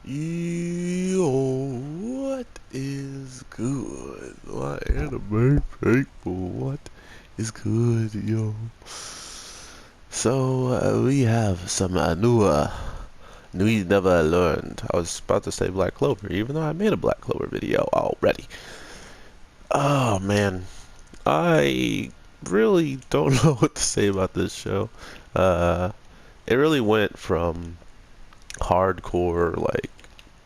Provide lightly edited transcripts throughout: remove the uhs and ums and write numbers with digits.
Yo, what is good? My anime people, what is good, yo? So, we have some news never learned. I was about to say Black Clover, even though I made a Black Clover video already. Oh man, I really don't know what to say about this show. Uh, it really went from hardcore, like,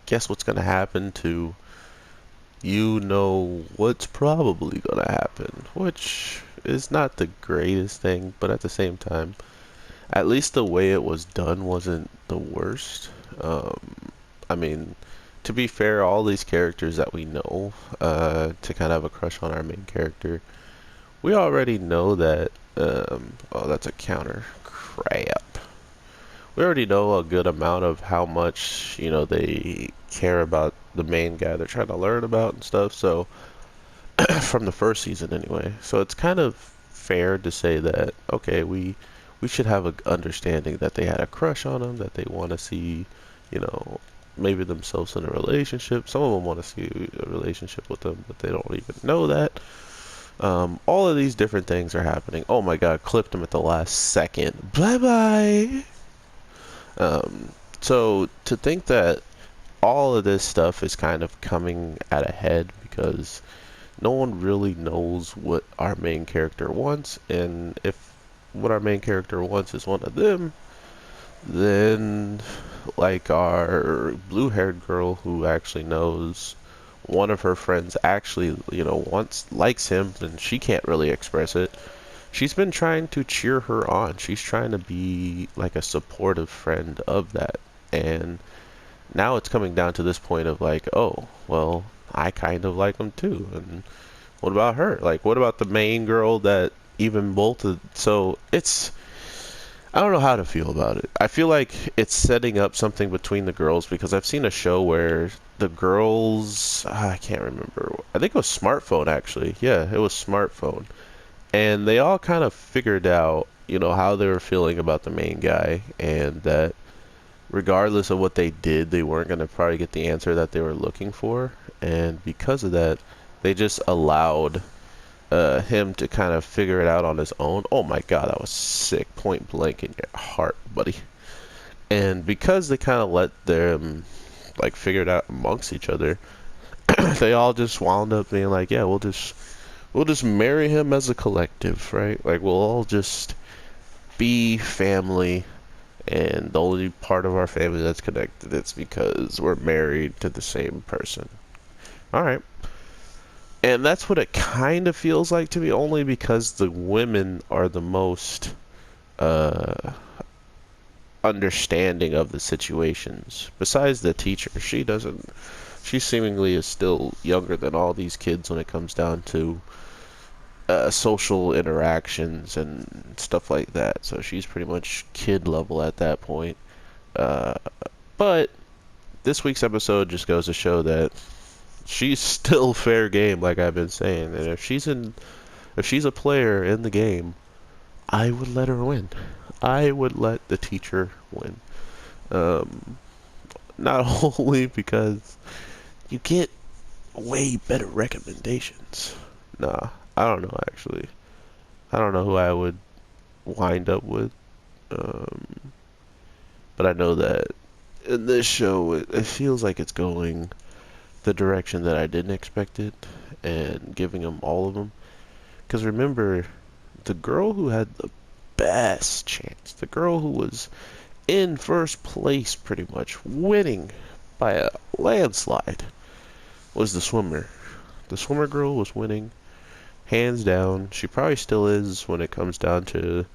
guess what's gonna happen to what's probably gonna happen, which is not the greatest thing, but at the same time, at least the way it was done wasn't the worst. I mean, to be fair, all these characters that we know, to kind of have a crush on our main character, we already know that, oh, that's a counter. Crap. We already know a good amount of how much, they care about the main guy they're trying to learn about and stuff, so from the first season anyway. So it's kind of fair to say that okay, we should have an understanding that they had a crush on him, that they want to see, you know, maybe themselves in a relationship. Some of them want to see a relationship with them, but they don't even know that. All of these different things are happening. Oh my God, clipped him at the last second. Bye bye. Um, so to think that all of this stuff is kind of coming at a head because no one really knows what our main character wants, and if what our main character wants is one of them, then like our blue-haired girl who actually knows one of her friends actually, wants likes him and she can't really express it. She's been trying to cheer her on. She's trying to be like a supportive friend of that. And now it's coming down to this point of like, oh, well, I kind of like him too. And what about her? Like, what about the main girl that even bolted? So it's, I don't know how to feel about it. I feel like it's setting up something between the girls because I've seen a show where the girls, I can't remember. I think it was Smartphone actually. Yeah, it was Smartphone. And they all kind of figured out, how they were feeling about the main guy and that regardless of what they did, they weren't going to probably get the answer that they were looking for. And because of that, they just allowed him to kind of figure it out on his own. Oh my God, that was sick. Point blank in your heart, buddy. And because they kind of let them like figure it out amongst each other, they all just wound up being like, yeah, we'll just marry him as a collective, right? Like we'll all just be family, and the only part of our family that's connected is because we're married to the same person. All right. And that's what it kind of feels like to me, only because the women are the most uh, understanding of the situations. Besides the teacher, she doesn't. She seemingly is still younger than all these kids when it comes down to social interactions and stuff like that. So she's pretty much kid level at that point. Uh, but this week's episode just goes to show that she's still fair game, like I've been saying. And if she's a player in the game, I would let her win. I would let the teacher win. Um, Not only because you get way better recommendations. Nah, I don't know actually. I don't know who I would wind up with. Um, but I know that in this show, it feels like it's going the direction that I didn't expect it, and giving them all of them. Because remember, the girl who had the best chance, the girl who was in first place pretty much, winning by a landslide, was the swimmer. The swimmer girl was winning, hands down. She probably still is when it comes down to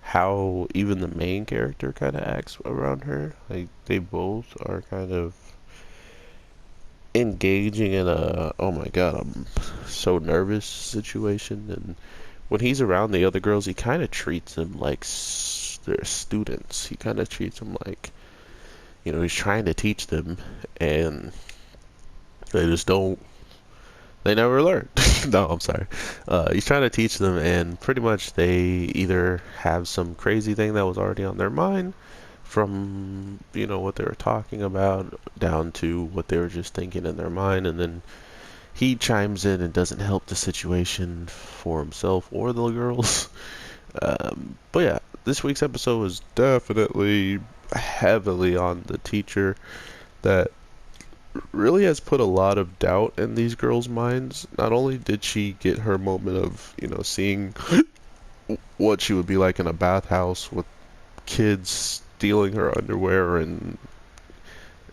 how even the main character kind of acts around her. Like, they both are kind of engaging in a, oh my God, I'm so nervous situation. And when he's around the other girls, he kind of treats them like they're students. He kind of treats them like, he's trying to teach them, and they just don't, they never learn. No, I'm sorry. He's trying to teach them, and pretty much they either have some crazy thing that was already on their mind from, what they were talking about down to what they were just thinking in their mind, and then he chimes in and doesn't help the situation for himself or the girls. But yeah, this week's episode was definitely heavily on the teacher that really has put a lot of doubt in these girls' minds. Not only did she get her moment of, seeing what she would be like in a bathhouse with kids stealing her underwear, and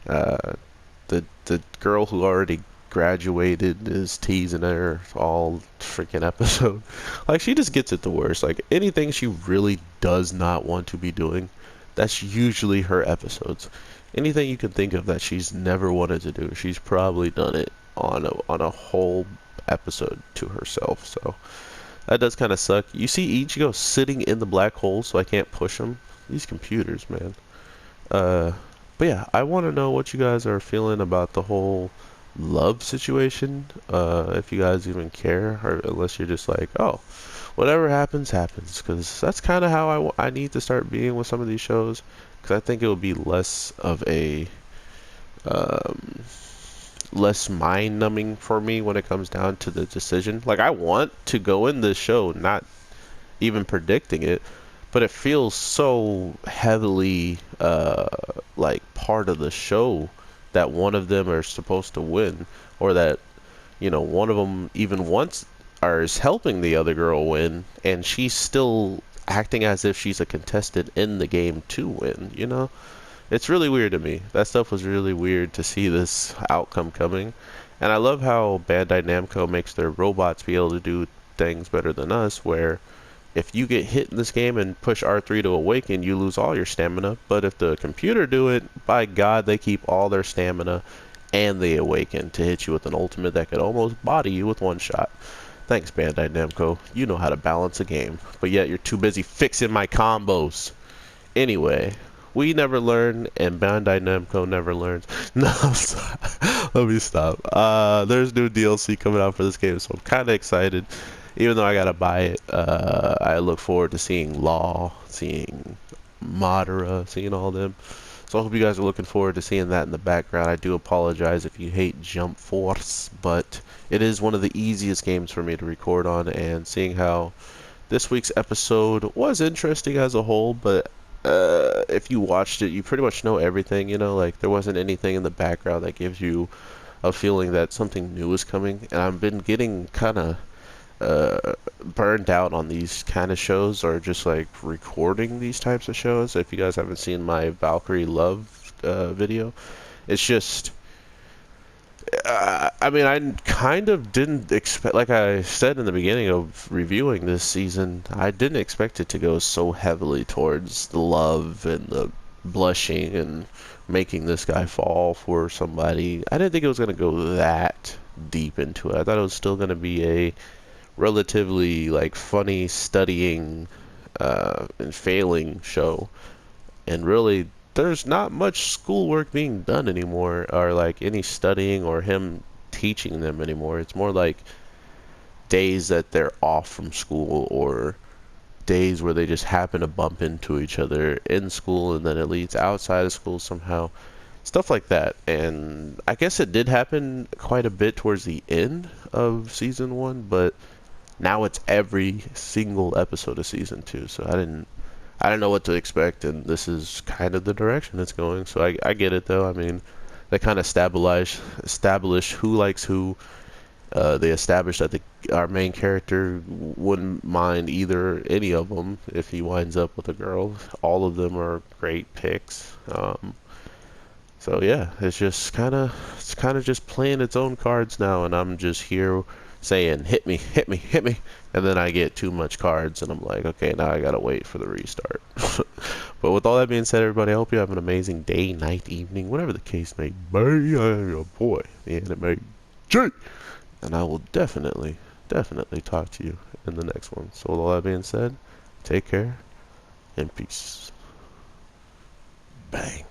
uh, the girl who already graduated is teasing her all freaking episode. Like, she just gets it the worst. Like, anything she really does not want to be doing, that's usually her episodes. Anything you can think of that she's never wanted to do, she's probably done it on a whole episode to herself. So that does kind of suck. You see Ichigo sitting in the black hole, so I can't push him. These computers, man. Uh, but yeah, I want to know what you guys are feeling about the whole love situation. If you guys even care, or unless you're just like, oh, whatever happens, happens. Because that's kind of how I need to start being with some of these shows. Because I think it would be less of a um, less mind numbing for me when it comes down to the decision. Like, I want to go in this show not even predicting it, but it feels so heavily like part of the show that one of them are supposed to win, or that one of them even wants or is helping the other girl win, and she's still acting as if she's a contestant in the game to win. It's really weird to me. That stuff was really weird to see this outcome coming. And I love how Bandai Namco makes their robots be able to do things better than us, where if you get hit in this game and push R3 to awaken, you lose all your stamina. But if the computer do it, by God, they keep all their stamina and they awaken to hit you with an ultimate that could almost body you with one shot. Thanks, Bandai Namco. You know how to balance a game. But yet you're too busy fixing my combos. Anyway, we never learn, and Bandai Namco never learns. No, let me stop. There's new DLC coming out for this game, so I'm kind of excited. Even though I gotta buy it, I look forward to seeing Law, seeing Madara, seeing all them. So I hope you guys are looking forward to seeing that in the background. I do apologize if you hate Jump Force, but it is one of the easiest games for me to record on, and seeing how this week's episode was interesting as a whole, but if you watched it, you pretty much know everything, like there wasn't anything in the background that gives you a feeling that something new is coming. And I've been getting kind of burned out on these kind of shows, or just like recording these types of shows. If you guys haven't seen my Valkyrie Love video, it's just I mean, I kind of didn't expect, like I said in the beginning of reviewing this season, I didn't expect it to go so heavily towards the love and the blushing and making this guy fall for somebody. I didn't think it was going to go that deep into it. I thought it was still going to be a relatively like funny studying and failing show, and really there's not much schoolwork being done anymore, or like any studying or him teaching them anymore. It's more like days that they're off from school, or days where they just happen to bump into each other in school, and then it leads outside of school somehow, stuff like that. And I guess it did happen quite a bit towards the end of season 1, but now it's every single episode of season 2, so I didn't know what to expect, and this is kind of the direction it's going. So I get it, though. I mean, they kind of establish who likes who. They established that our main character wouldn't mind any of them if he winds up with a girl. All of them are great picks. So yeah, it's kind of just playing its own cards now, and I'm just here saying, hit me, hit me, hit me, and then I get too much cards, and I'm like, okay, now I gotta wait for the restart. But with all that being said, everybody, I hope you have an amazing day, night, evening, whatever the case may be. I am your boy, the Anime J, and I will definitely talk to you in the next one. So with all that being said, take care, and peace. Bang.